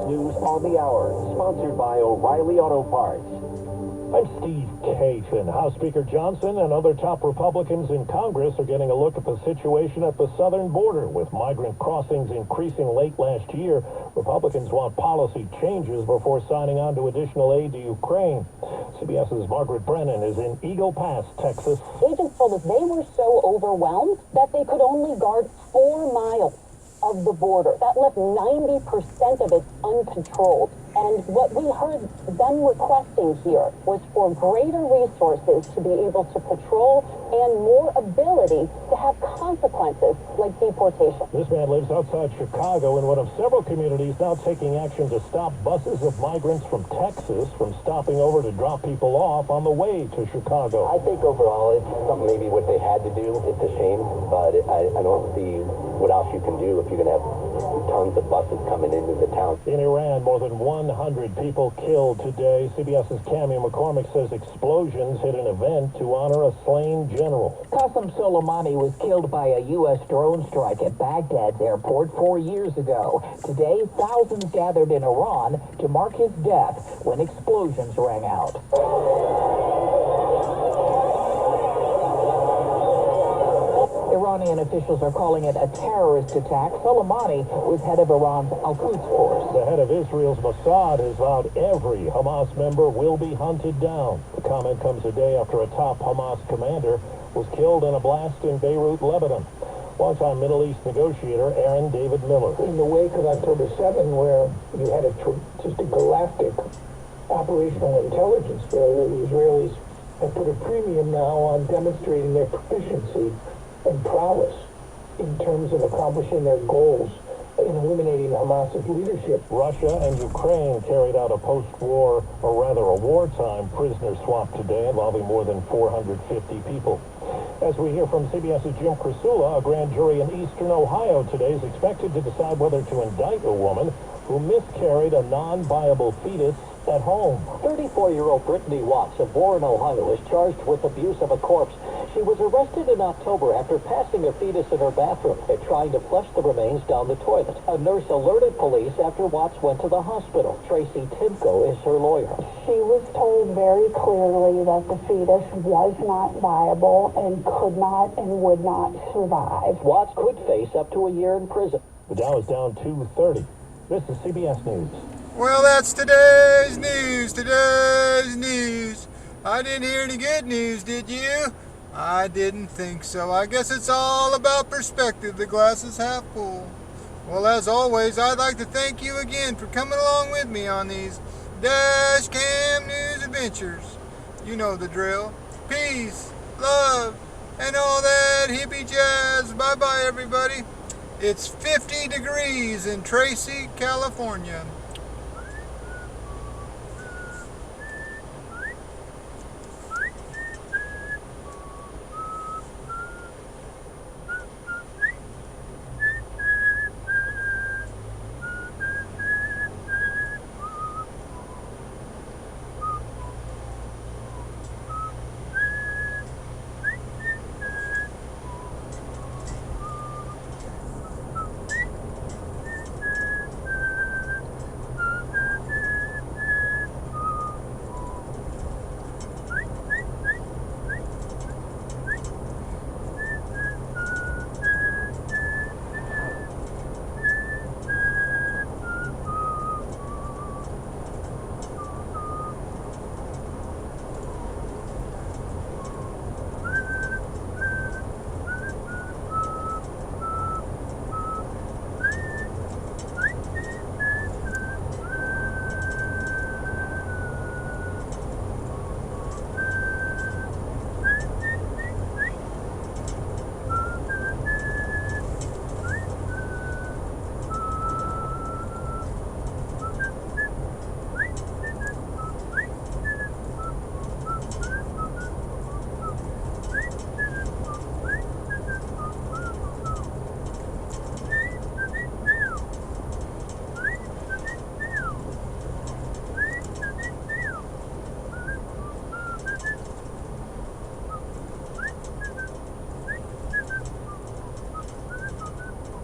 News on the Hour, sponsored by O'Reilly Auto Parts. I'm Steve Kathan. House Speaker Johnson and other top Republicans in Congress are getting a look at the situation at the southern border. With migrant crossings increasing late last year, Republicans want policy changes before signing on to additional aid to Ukraine. CBS's Margaret Brennan is in Eagle Pass, Texas. Agents told us they were so overwhelmed that they could only guard 4 miles of the border. That left 90% of it uncontrolled. And what we heard them requesting here was for greater resources to be able to patrol and more ability to have consequences like deportation. This man lives outside Chicago in one of several communities now taking action to stop buses of migrants from Texas from stopping over to drop people off on the way to Chicago. I think overall it's something maybe what they had to do. It's a shame, but I don't see what else you can do if you're going to have tons of buses coming into the town. In Iran, more than 100 people killed today. CBS's Cami McCormick says explosions hit an event to honor a slain general. Qasem Soleimani was killed by a U.S. drone strike at Baghdad's airport 4 years ago. Today, thousands gathered in Iran to mark his death when explosions rang out. Iranian officials are calling it a terrorist attack. Soleimani was head of Iran's Al-Quds force. The head of Israel's Mossad has vowed every Hamas member will be hunted down. The comment comes a day after a top Hamas commander was killed in a blast in Beirut, Lebanon. Longtime Middle East negotiator Aaron David Miller. In the wake of October 7, where you had just a galactic operational intelligence failure, the Israelis have put a premium now on demonstrating their proficiency and prowess in terms of accomplishing their goals in eliminating Hamas's leadership. Russia and Ukraine carried out a post-war, or rather a wartime, prisoner swap today involving more than 450 people. As we hear from CBS's Jim Krasula, a grand jury in eastern Ohio today is expected to decide whether to indict a woman who miscarried a non-viable fetus at home. 34-year-old Brittany Watts of Warren, Ohio, is charged with abuse of a corpse. She was arrested in October after passing a fetus in her bathroom and trying to flush the remains down the toilet. A nurse alerted police after Watts went to the hospital. Tracy Timko is her lawyer. She was told very clearly that the fetus was not viable and could not and would not survive. Watts could face up to a year in prison. The Dow is down 230. This is CBS News. Well, that's today's news. I didn't hear any good news, did you? I didn't think so. I guess it's all about perspective. The glass is half full. Well, as always, I'd like to thank you again for coming along with me on these Dash Cam News adventures. You know the drill. Peace, love, and all that hippie jazz. Bye-bye, everybody. It's 50 degrees in Tracy, California.